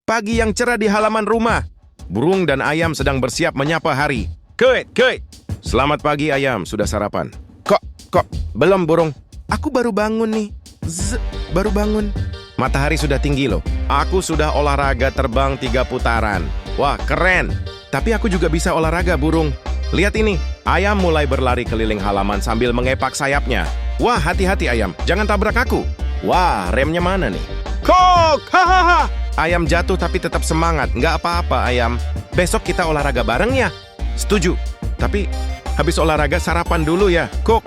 Pagi yang cerah di halaman rumah. Burung dan ayam sedang bersiap menyapa hari. Kuit, kuit. Selamat pagi ayam, sudah sarapan? Kok, belum burung. Aku baru bangun nih. Baru bangun. Matahari sudah tinggi loh. Aku sudah olahraga terbang 3 putaran. Wah, keren. Tapi aku juga bisa olahraga burung. Lihat ini, ayam mulai berlari keliling halaman sambil mengepak sayapnya. Wah, hati-hati ayam, jangan tabrak aku. Wah, remnya mana nih? Kok, hahaha. Ayam jatuh tapi tetap semangat, nggak apa-apa ayam. Besok kita olahraga bareng ya? Setuju, tapi habis olahraga sarapan dulu ya, Kok.